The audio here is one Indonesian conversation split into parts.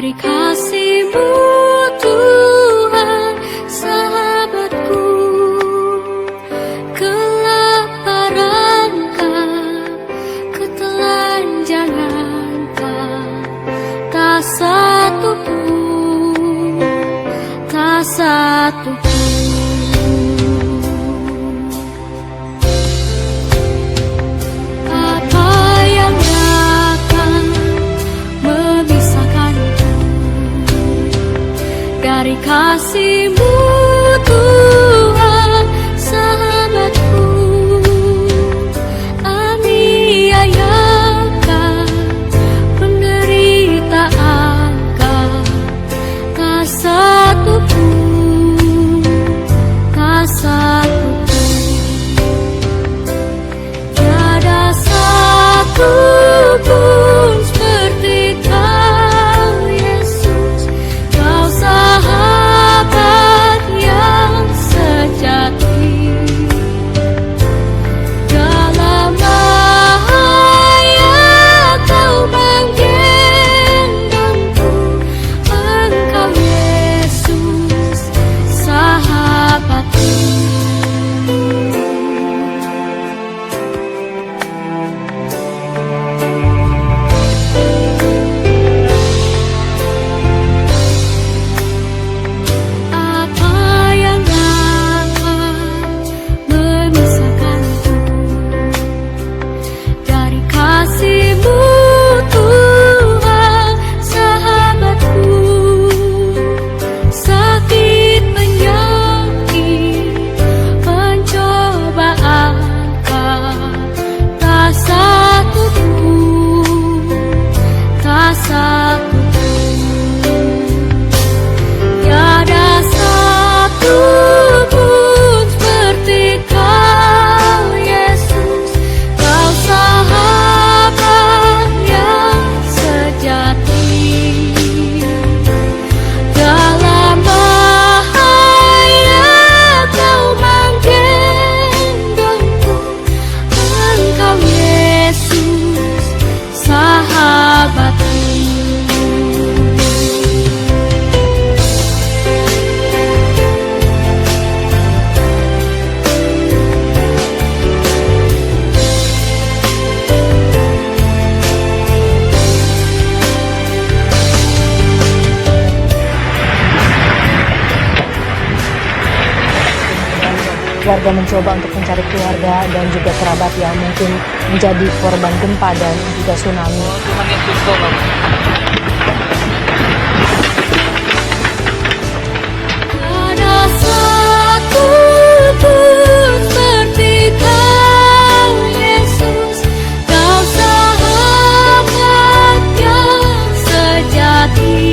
Dari kasih-Mu Tuhan, sahabatku, kelaparan ketelanjangan tak satu pun, tak satu pun. Apa yang akan memisahkanku dari kasih-Mu Tuhan, sahabatku? Aniayakah, penderitaanKah, tak satu pun, tak satu pun. Tiada satu pun seperti Kau, Yesus. Kau sahabat yang sejati. Dalam bahaya Kau menggendongku. Engkau, Yesus, sahabatku. Apa yang akan memisahkanku dari kasih-Mu Tuhan, sahabatku? Sakit, penyakit, pencobaankah, tak satu pun, tak satu pun. Tiada satu pun seperti Kau, Yesus. Kau sahabat yang sejati. Dalam bahaya Kau menggendongku. Engkau, Yesus, sahabatku. Warga mencoba untuk mencari keluarga dan juga kerabat yang mungkin menjadi korban gempa dan juga tsunami. Tuhan Yesus tolong. Ada satu pun seperti Kau, Yesus. Kau sahabat yang sejati.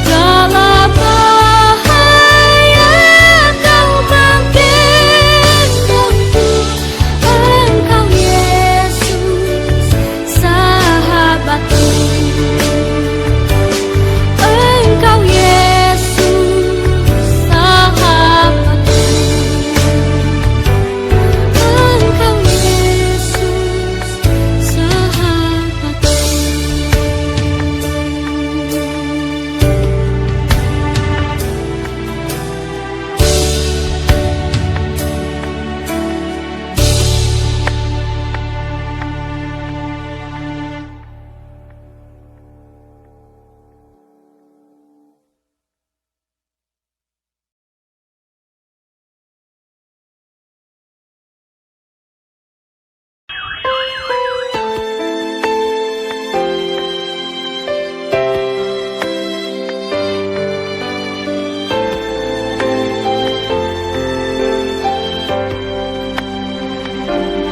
Dalam bahaya Kau menggendongku. Engkau, Yesus, sahabatku. Engkau, Yesus, sahabatku. Engkau, Yesus, sahabatku.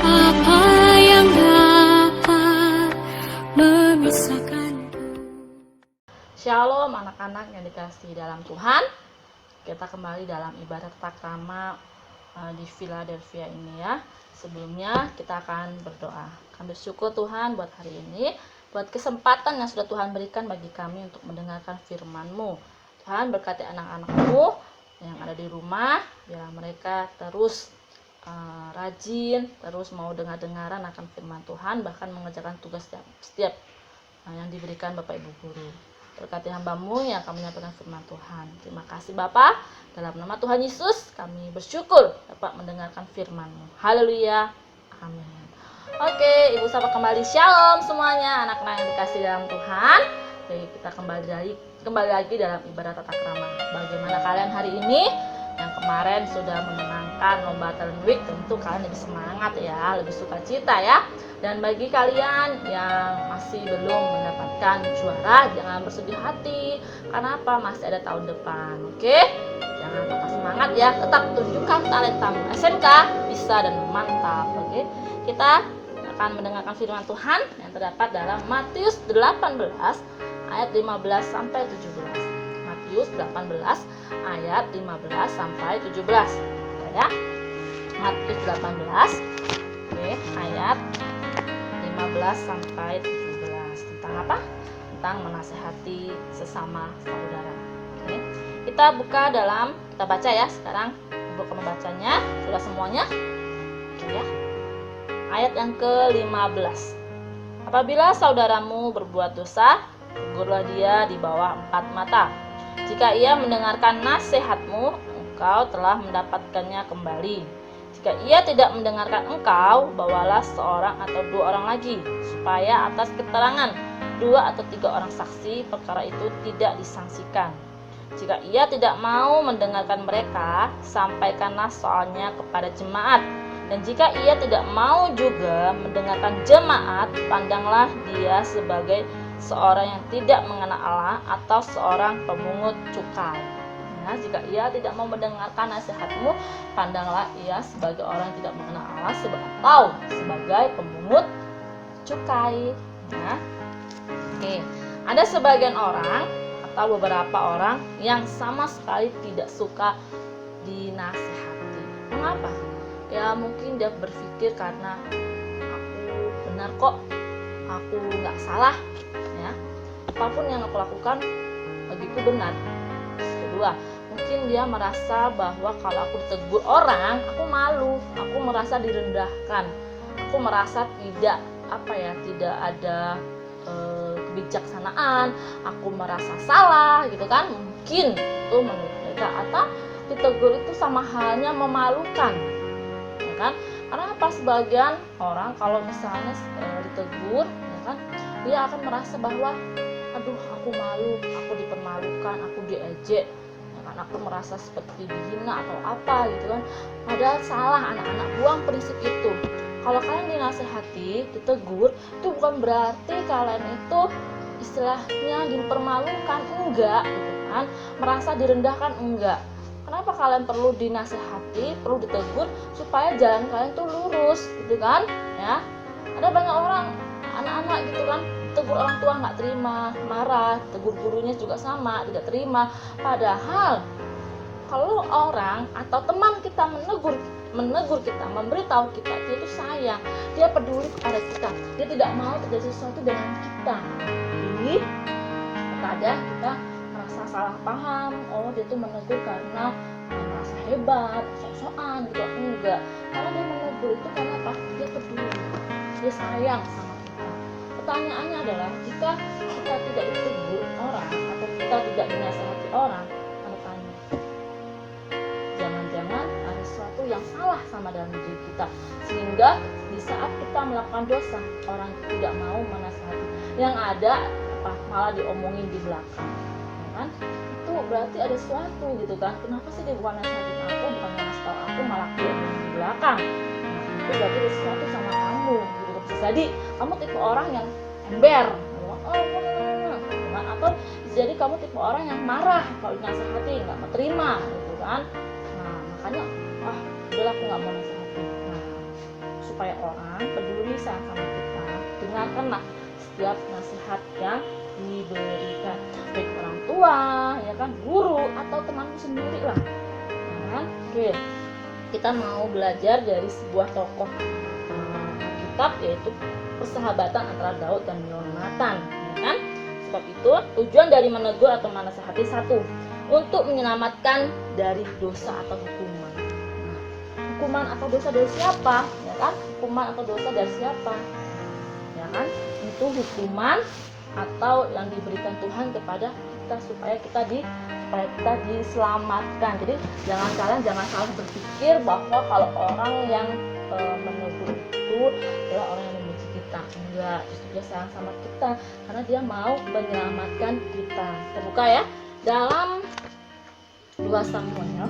Apa yang dapat memisahkanku? Shalom anak-anak yang dikasihi dalam Tuhan. Kita kembali dalam ibadat takrama di Philadelphia ini ya. Sebelumnya kita akan berdoa. Kami bersyukur Tuhan buat hari ini, buat kesempatan yang sudah Tuhan berikan bagi kami untuk mendengarkan firman-Mu. Tuhan berkati anak-anak-Mu yang ada di rumah, biar mereka terus rajin, terus mau dengar-dengaran akan firman Tuhan, bahkan mengerjakan tugas setiap yang diberikan Bapak Ibu Guru. Berkati hamba-Mu yang akan menyampaikan firman Tuhan. Terima kasih Bapak. Dalam nama Tuhan Yesus kami bersyukur dapat mendengarkan firman-Mu. Haleluya. Amin. Oke, Ibu sapa kembali. Shalom semuanya, anak-anak yang dikasih dalam Tuhan. Oke, kita kembali lagi dalam ibadah tata krama. Bagaimana kalian hari ini? Yang kemarin sudah memenangkan lomba talent week, tentu kalian lebih semangat ya, lebih sukacita ya. Dan bagi kalian yang masih belum mendapatkan juara, jangan bersedih hati. Karena apa? Masih ada tahun depan. Oke? Jangan patah semangat ya, tetap tunjukkan talentamu. SMK bisa dan mantap. Oke? Kita akan mendengarkan firman Tuhan yang terdapat dalam Matius 18 ayat 15 sampai 17. Matius 18 ayat 15 sampai 17. Ya. Matius 18 ayat 15 sampai 17. Tentang apa? Tentang menasehati sesama saudara. Oke. Kita baca ya sekarang. Ibu akan membacanya. Sudah semuanya? Oke ya. Ayat yang ke-15. Apabila saudaramu berbuat dosa, tegurlah dia di bawah 4 mata. Jika ia mendengarkan nasihatmu, engkau telah mendapatkannya kembali. Jika ia tidak mendengarkan engkau, bawalah seorang atau 2 orang lagi, supaya atas keterangan 2 atau 3 orang saksi perkara itu tidak disangsikan. Jika ia tidak mau mendengarkan mereka, sampaikanlah soalnya kepada jemaat. Dan jika ia tidak mau juga mendengarkan jemaat, pandanglah dia sebagai seorang yang tidak mengenal Allah atau seorang pemungut cukai. Nah, jika ia tidak mau mendengarkan nasihatmu, pandanglah ia sebagai orang yang tidak mengenal Allah atau sebagai pemungut cukai. Nah, oke. Ada sebagian orang atau beberapa orang yang sama sekali tidak suka dinasihati. Mengapa? Ya mungkin dia berpikir karena aku benar kok, aku nggak salah, ya. Apapun yang aku lakukan bagiku benar. Kedua, mungkin dia merasa bahwa kalau aku ditegur orang, aku malu, aku merasa direndahkan, aku merasa tidak ada kebijaksanaan, aku merasa salah, gitu kan? Mungkin itu menurut mereka, atau ditegur itu sama halnya memalukan. Kan? Karena apa, sebagian orang kalau misalnya ditegur, ya kan, dia akan merasa bahwa aduh aku malu, aku dipermalukan, aku diejek, ya kan, aku merasa seperti dihina atau apa gitu kan. Padahal salah, anak-anak, buang prinsip itu. Kalau kalian dinasehati, ditegur, itu bukan berarti kalian itu istilahnya dipermalukan, enggak gitu kan, merasa direndahkan, enggak. Kenapa kalian perlu dinasehati, perlu ditegur supaya jalan kalian tuh lurus, gitu kan? Ya, ada banyak orang, anak-anak gitu kan, tegur orang tua nggak terima, marah, tegur gurunya juga sama, tidak terima. Padahal kalau orang atau teman kita menegur kita, memberitahu kita, dia itu sayang, dia peduli kepada kita, dia tidak mau terjadi sesuatu dengan kita. Jadi terkadang kita merasa salah paham, oh dia tuh menegur karena merasa hebat, sok-sokan gitu. Enggak, karena dia menegur itu karena apa? Dia peduli, dia sayang sama kita. Pertanyaannya adalah, jika kita tidak ditegur orang atau kita tidak dinasihati orang, tanda tanya, jangan-jangan ada sesuatu yang salah sama dalam diri kita, sehingga di saat kita melakukan dosa, orang tidak mau menasihati, yang ada malah diomongin di belakang. Kan? Itu berarti ada sesuatu gitu kan. Kenapa sih dia bukan nasihatin aku, bukan ngasih tahu aku, malah dia di belakang. Nah, itu berarti ada sesuatu sama kamu gitu. Bisa jadi kamu tipe orang yang ember, atau bisa jadi kamu tipe orang yang marah kalau dinasihati, nggak mau terima gitu kan. Nah, makanya udahlah aku nggak mau nasihatin. Nah, supaya orang peduli sama kita, dengarkanlah setiap nasihat yang diberikan, baik orang tua, ya kan, guru atau temanmu sendiri lah, ya kan? Oke, kita mau belajar dari sebuah tokoh kitab, yaitu persahabatan antara Daud dan Yonatan, ya kan? Sebab itu tujuan dari menegur atau menasehati, 1, untuk menyelamatkan dari dosa atau hukuman. Nah, hukuman atau dosa dari siapa, ya kan? Hukuman atau dosa dari siapa, ya kan? Itu hukuman atau yang diberikan Tuhan kepada kita supaya kita diselamatkan. Jadi kalian jangan salah berpikir bahwa kalau orang yang menegur itu adalah orang yang membenci kita. Enggak, justru dia sayang sama kita karena dia mau menyelamatkan kita. Kita buka ya dalam 2 Samuel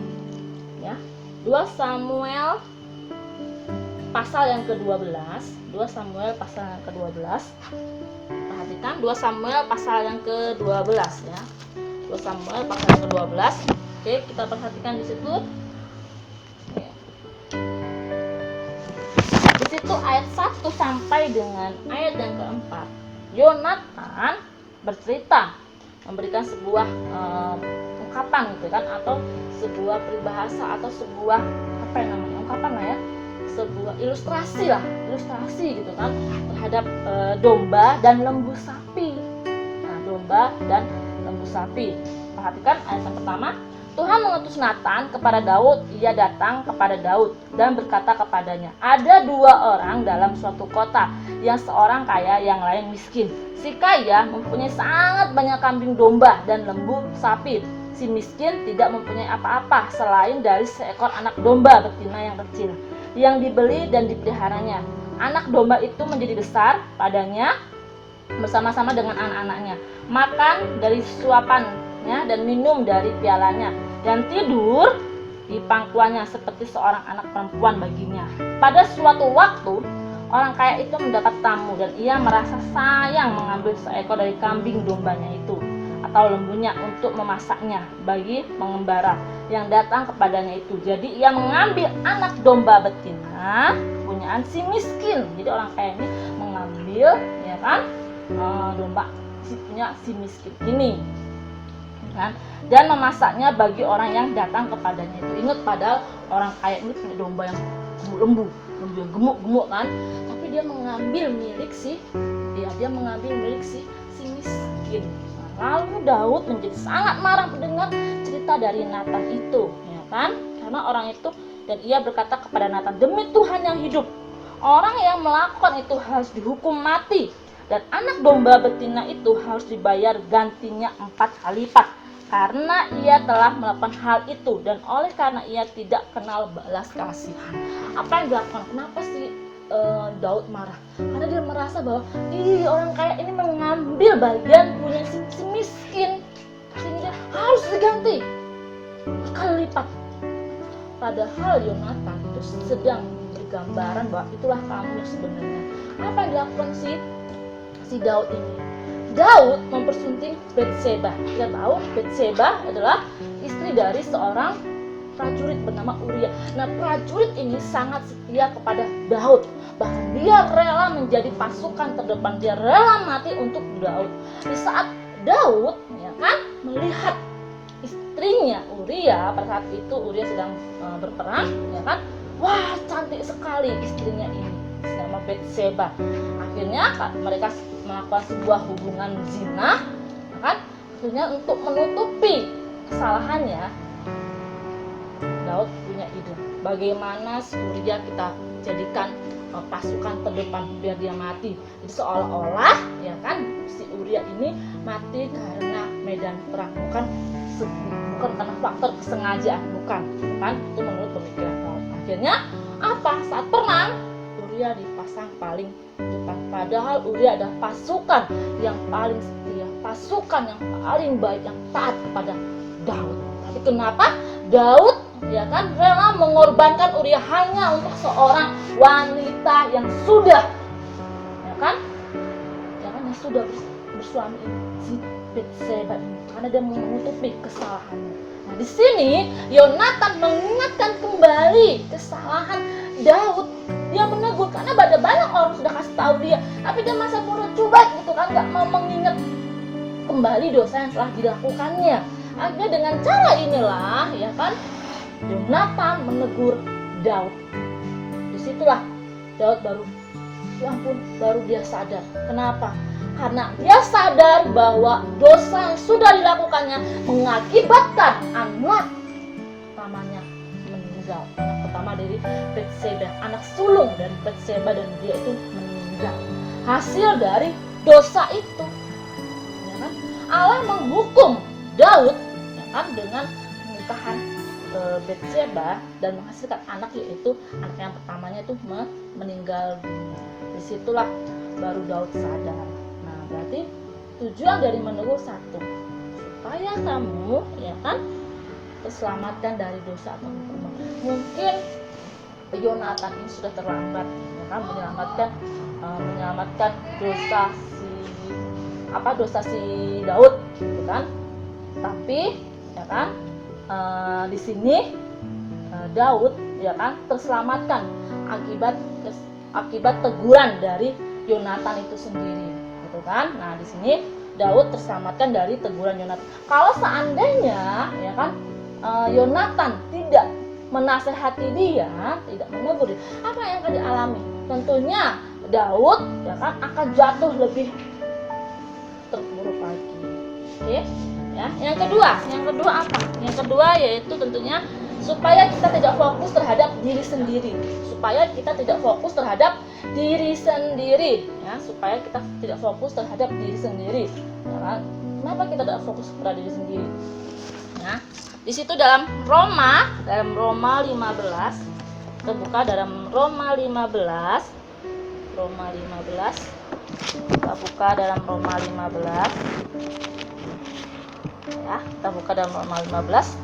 ya. 2 Samuel pasal yang ke-12. 2 Samuel pasal yang ke-12. Perhatikan 2 Samuel pasal yang ke-12 ya. 2 Samuel pasal yang ke-12. Oke, kita perhatikan di situ. Di situ ayat 1 sampai dengan ayat yang keempat. Yonatan bercerita, memberikan sebuah ungkapan gitu kan, atau sebuah peribahasa atau sebuah ungkapan lah ya, sebuah ilustrasi gitu kan terhadap domba dan lembu sapi. Nah, domba dan lembu sapi. Perhatikan ayat yang pertama. Tuhan mengutus Natan kepada Daud. Ia datang kepada Daud dan berkata kepadanya, ada 2 orang dalam suatu kota, yang seorang kaya, yang lain miskin. Si kaya mempunyai sangat banyak kambing domba dan lembu sapi. Si miskin tidak mempunyai apa-apa selain dari seekor anak domba betina yang kecil, yang dibeli dan dipeliharanya. Anak domba itu menjadi besar padanya bersama-sama dengan anak-anaknya, makan dari suapannya dan minum dari pialanya, dan tidur di pangkuannya seperti seorang anak perempuan baginya. Pada suatu waktu, orang kaya itu mendapat tamu, dan ia merasa sayang mengambil seekor dari kambing dombanya itu atau lembunya untuk memasaknya bagi pengembara yang datang kepadanya itu. Jadi ia mengambil anak domba betina punyaan si miskin. Jadi orang kaya ini mengambil ya kan domba punya si miskin ini kan, dan memasaknya bagi orang yang datang kepadanya itu. Ingat, padahal orang kaya ini punya domba yang lembu yang gemuk kan, tapi dia mengambil milik si miskin. Lalu Daud menjadi sangat marah mendengar cerita dari Natan itu, ya kan? Karena orang itu, dan ia berkata kepada Natan, demi Tuhan yang hidup, orang yang melakukan itu harus dihukum mati, dan anak domba betina itu harus dibayar gantinya 4 kali lipat, karena ia telah melakukan hal itu, dan oleh karena ia tidak kenal balas kasihan. Apa yang dilakukan? Kenapa sih Daud marah? Karena dia merasa bahwa orang kaya ini mengambil bagian punya si miskin, sehingga harus diganti berkali lipat. Padahal Yonatan itu sedang bergambaran bahwa itulah kamu yang sebenarnya. Apa yang dilakukan si Daud ini? Daud mempersunting Batseba. Kita tahu Batseba adalah istri dari seorang prajurit bernama Uria. Nah, prajurit ini sangat setia kepada Daud. Bahkan dia rela menjadi pasukan terdepan, dia rela mati untuk Daud. Di saat Daud ya kan melihat istrinya Uria, pada saat itu Uria sedang berperang, ya kan? Wah, cantik sekali istrinya ini, nama Batseba. Akhirnya mereka melakukan sebuah hubungan zina, ya kan? Akhirnya untuk menutupi kesalahannya, Daud punya ide. Bagaimana si Uria kita jadikan pasukan terdepan biar dia mati. Jadi seolah-olah ya kan si Uria ini mati karena medan perang, bukan karena faktor kesengajaan, bukan kan? Itu menurut pemikiran Daud. Akhirnya apa? Saat perang Uria dipasang paling depan. Padahal Uria adalah pasukan yang paling setia, pasukan yang paling baik, yang taat kepada Daud. Tapi kenapa Daud ya kan rela mengorbankan Uria hanya untuk seorang wanita yang sudah yang sudah bersuami ini, si Batseba ini, karena dia menutupi kesalahannya. Nah, di sini Yonatan mengingatkan kembali kesalahan Daud. Dia menegur karena banyak orang sudah kasih tahu dia, tapi dia masih bodoh cuek gitu kan, nggak mau mengingat kembali dosa yang telah dilakukannya. Akhirnya dengan cara inilah ya kan Yonatan menegur Daud. Disitulah Daud baru dia sadar. Kenapa? Karena dia sadar bahwa dosa yang sudah dilakukannya mengakibatkan anak pertamanya meninggal. Anak pertama dari Batseba, anak sulung dari Batseba, dan dia itu meninggal. Hasil dari dosa itu. Allah menghukum Daud ya kan, dengan pernikahan Batsyeba dan menghasilkan anak, yaitu anak yang pertamanya itu meninggal dunia. Disitulah baru Daud sadar. Nah, berarti tujuan dari menegur satu, supaya kamu ya kan terselamatkan dari dosa atau hukuman. Mungkin Yonatan ini sudah terlambat ya kan, menyelamatkan dosa si Daud gitu kan. Tapi ya kan di sini Daud ya kan terselamatkan akibat teguran dari Yonatan itu sendiri gitu kan. Nah, di sini Daud terselamatkan dari teguran Yonatan. Kalau seandainya ya kan Yonatan tidak menasehati dia, tidak menegur dia, apa yang akan dialami? Tentunya Daud ya kan akan jatuh lebih terpuruk lagi. Oke? Ya, yang kedua apa? Yang kedua yaitu tentunya supaya kita tidak fokus terhadap diri sendiri. Ya, supaya kita tidak fokus terhadap diri sendiri. Ya kan? Kenapa kita tidak fokus pada diri sendiri? Ya. Di situ dalam Roma 15, kita buka dalam Roma 15. Kita buka dalam Roma 15. Ya, kita buka dalam Roma 15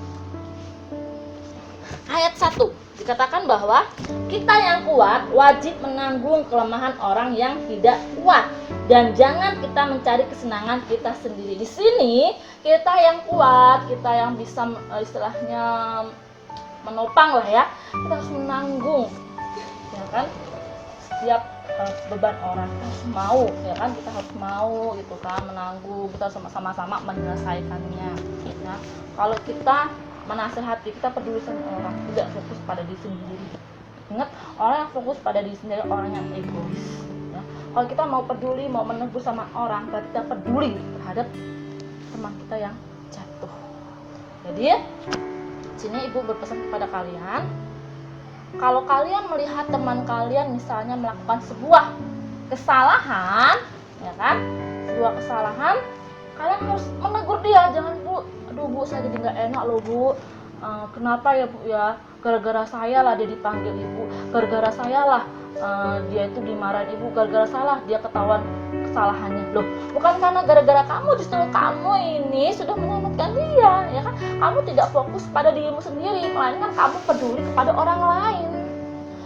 ayat 1. Dikatakan bahwa kita yang kuat wajib menanggung kelemahan orang yang tidak kuat, dan jangan kita mencari kesenangan kita sendiri. Di sini kita yang kuat, kita yang bisa istilahnya menopang lah ya, kita harus menanggung ya kan setiap beban orang. Kita harus mau ya kan, kita harus mau gitu kan menanggung, kita sama-sama menyelesaikannya ya. Kalau kita menasehati, kita peduli sama orang, tidak fokus pada diri sendiri. Ingat, orang yang fokus pada diri sendiri orang yang egois ya. Kalau kita mau peduli, mau menegur sama orang, berarti kita peduli terhadap teman kita yang jatuh. Jadi sini ibu berpesan kepada kalian, kalau kalian melihat teman kalian misalnya melakukan sebuah kesalahan ya kan, kalian harus menegur dia. Jangan, Bu, aduh Bu, saya jadi nggak enak loh Bu, kenapa ya Bu ya, gara-gara saya lah dia dipanggil Ibu, gara-gara saya lah dia itu dimarahin Ibu, gara-gara salah dia ketahuan kesalahannya. Loh, bukan karena gara-gara kamu, justru kamu ini sudah menyelamatkan dia ya kan. Kamu tidak fokus pada dirimu sendiri, melainkan kamu peduli kepada orang lain,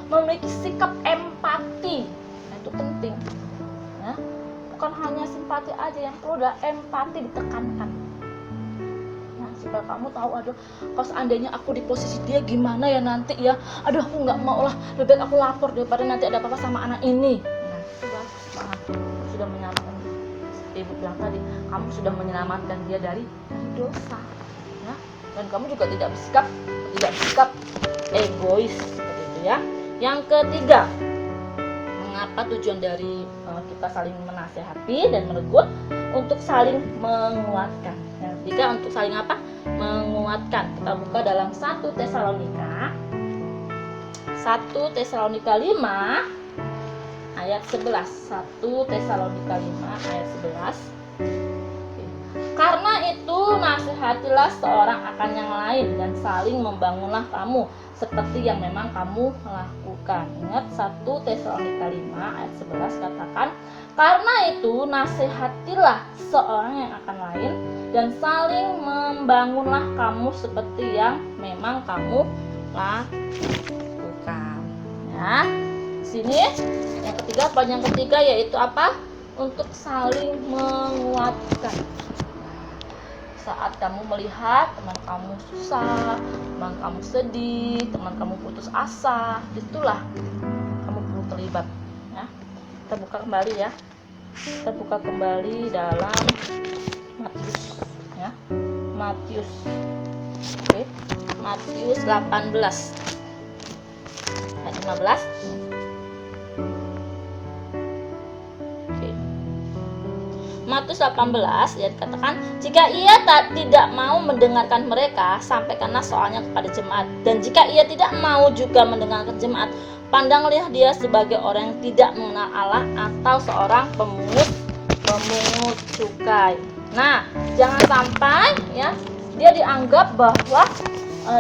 memiliki sikap empati. Nah, itu penting ya. Bukan hanya simpati aja, yang perlu adalah empati ditekankan. Nah, supaya kamu tahu, aduh, kalau seandainya aku di posisi dia gimana ya nanti ya. Aduh, aku nggak mau lah, lebih baik aku lapor daripada nanti ada apa-apa sama anak ini. Nah, itu bagus banget. Kamu sudah menyelamatkan, ibu bilang tadi, kamu sudah menyelamatkan dia dari dosa. Ya. Dan kamu juga tidak bersikap egois seperti itu ya. Yang ketiga, mengapa tujuan dari kita saling menasehati dan menegur? Untuk saling menguatkan. Ya, jika untuk saling apa? Menguatkan. Kita buka dalam 1 Tesalonika 5 ayat 11. 1 Tesalonika 5 ayat 11. Karena itu nasihatilah seorang akan yang lain dan saling membangunlah kamu seperti yang memang kamu lakukan. Ingat, 1 Tesalonika 5 ayat 11 katakan, karena itu nasihatilah seorang yang akan lain dan saling membangunlah kamu seperti yang memang kamu lakukan. Ya. Di sini poin yang ketiga yaitu apa? Untuk saling menguatkan. Saat kamu melihat teman kamu susah, teman kamu sedih, teman kamu putus asa, itulah kamu perlu terlibat ya. Kita buka kembali ya. Kita buka kembali dalam Matius ya. Matius. Oke. Matius 18 ayat 15. Matius 18 ya, dikatakan, jika ia tidak mau mendengarkan mereka, sampaikanlah soalnya kepada jemaat. Dan jika ia tidak mau juga mendengarkan jemaat, pandanglah dia sebagai orang yang tidak mengenal Allah atau seorang pemungut cukai. Nah, jangan sampai ya dia dianggap bahwa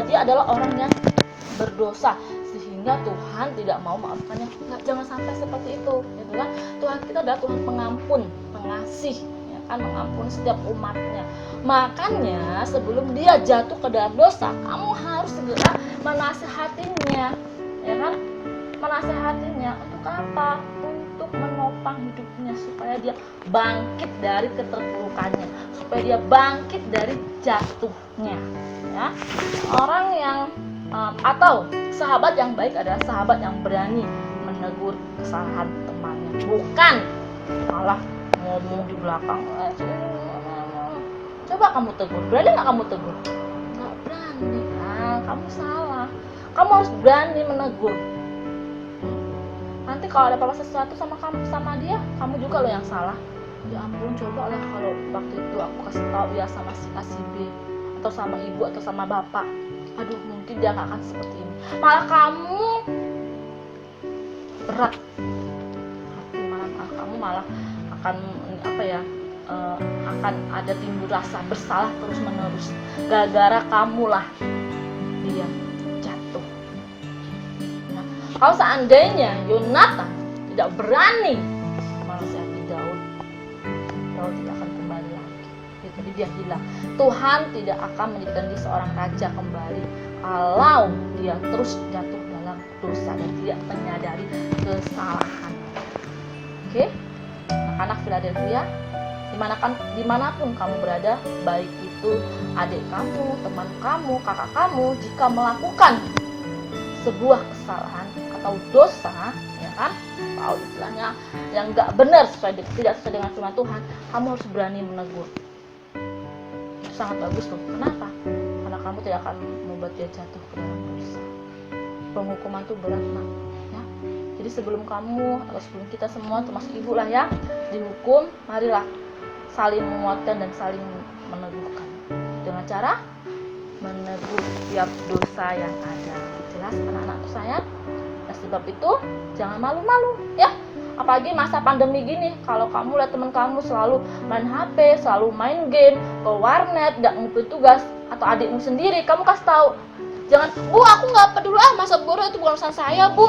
dia adalah orang yang berdosa sehingga Tuhan tidak mau maafkannya. Nggak, jangan sampai seperti itu, gitu kan? Tuhan kita adalah Tuhan pengampun, pengasih, ya kan, mengampuni setiap umatnya. Makanya sebelum dia jatuh ke dalam dosa, kamu harus segera menasehatinya, ya kan? Menasehatinya untuk apa? Untuk menopang hidupnya supaya dia bangkit dari keterpurukannya, supaya dia bangkit dari jatuhnya, ya. Orang yang atau sahabat yang baik adalah sahabat yang berani menegur kesalahan temannya, bukan malah ngomong di belakang. Coba kamu tegur, berani nggak kamu tegur? Nggak berani. Nah, kamu salah. Kamu harus berani menegur. Nanti kalau ada apa-apa sesuatu sama kamu, sama dia, kamu juga loh yang salah. Ya ampun, coba lah kalau waktu itu aku kasih tahu ya sama si A si B, atau sama ibu atau sama bapak. Aduh, mungkin dia nggak akan seperti ini. Malah kamu berat hati, malah kamu malah akan akan ada timbul rasa bersalah terus menerus. Gara-gara kamulah dia jatuh. Nah, kalau seandainya Yonatan tidak berani menasihati Daud, Daud tidak akan kembali lagi. Jadi dia hilang. Tuhan tidak akan menjadikan dia seorang raja kembali kalau dia terus jatuh dalam dosa dan tidak menyadari kesalahan. Oke? Anak-anak Philadelphia, dimanapun kamu berada, baik itu adik kamu, teman kamu, kakak kamu, jika melakukan sebuah kesalahan atau dosa, ya kan, atau istilahnya yang nggak benar, tidak sesuai dengan firman Tuhan, kamu harus berani menegur. Itu sangat bagus tuh. Kenapa? Karena kamu tidak akan membuat dia jatuh ke dalam dosa. Penghukuman tuh berat, nak. Ya. Jadi sebelum kamu atau sebelum kita semua, termasuk ibu lah ya, dihukum, marilah saling menguatkan dan saling meneguhkan dengan cara menegur tiap dosa yang ada. Jelas anak-anakku sayang? Nah, sebab itu jangan malu-malu ya. Apalagi masa pandemi gini, kalau kamu lihat teman kamu selalu main HP, selalu main game, ke warnet, nggak ngumpulin tugas, atau adikmu sendiri, kamu kasih tahu, jangan, Bu, aku nggak peduli, masa bodoh itu bukan urusan saya, Bu.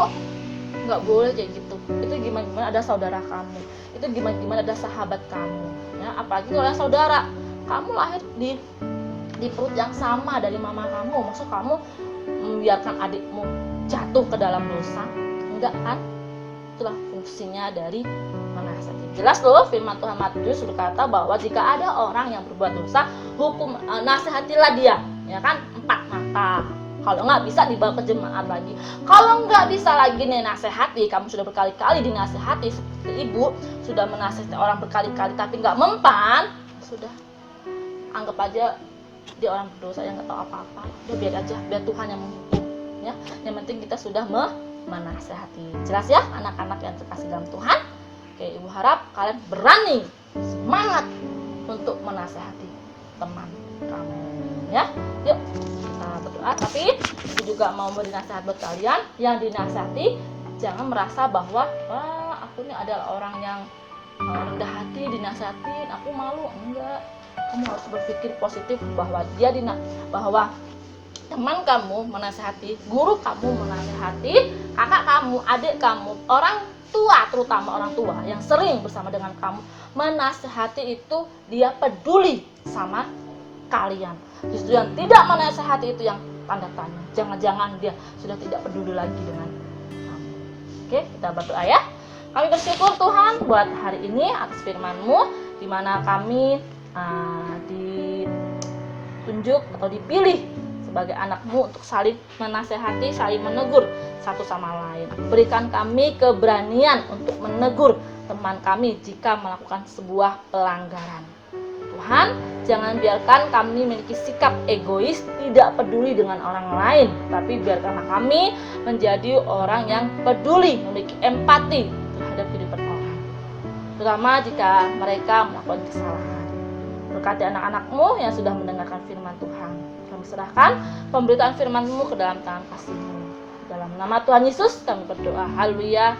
Nggak boleh kayak gitu. Itu gimana ada saudara kamu, itu gimana ada sahabat kamu, ya. Apalagi kalau ada saudara, kamu lahir di perut yang sama dari mama kamu, maksud kamu membiarkan adikmu jatuh ke dalam dosa? Enggak kan? Itulah fungsinya dari menasihati. Jelas loh, firman Tuhan Matius berkata bahwa jika ada orang yang berbuat dosa, nasihatilah dia, ya kan, 4 mata. Kalau nggak bisa dibawa ke jemaat lagi. Kalau nggak bisa lagi nih nasihati, kamu sudah berkali-kali dinasihati seperti ibu, sudah menasihati orang berkali-kali tapi nggak mempan, sudah anggap aja dia orang berdosa yang nggak tahu apa-apa. Udah biar aja, biar Tuhan yang menghukum. Ya, yang penting kita sudah menasihati. Jelas ya, anak-anak yang terkasih dalam Tuhan. Oke, ibu harap kalian berani, semangat untuk menasihati teman kamu. Ya, yuk kita berdoa. Tapi aku juga mau beri nasihat buat kalian yang dinasihati, jangan merasa bahwa wah, aku ini adalah orang yang rendah hati, dinasihatin, aku malu. Enggak. Kamu harus berpikir positif bahwa bahwa teman kamu menasihati, guru kamu menasihati, kakak kamu, adik kamu, orang tua, terutama orang tua yang sering bersama dengan kamu menasihati itu, dia peduli sama kalian. Justru yang tidak menasihati itu yang tanda tanya. Jangan-jangan dia sudah tidak peduli lagi dengan kamu. Oke, kita berdoa ya. Kami bersyukur Tuhan buat hari ini atas firman-Mu, di mana kami ditunjuk atau dipilih sebagai anak-Mu untuk saling menasehati, saling menegur satu sama lain. Berikan kami keberanian untuk menegur teman kami jika melakukan sebuah pelanggaran. Tuhan, jangan biarkan kami memiliki sikap egois, tidak peduli dengan orang lain, tapi biarkanlah kami menjadi orang yang peduli, memiliki empati terhadap kehidupan orang, terutama jika mereka melakukan kesalahan. Berkati anak-anak-Mu yang sudah mendengarkan firman Tuhan. Kami serahkan pemberitaan firman-Mu ke dalam tangan kasih-Mu. Dalam nama Tuhan Yesus kami berdoa. Haleluya.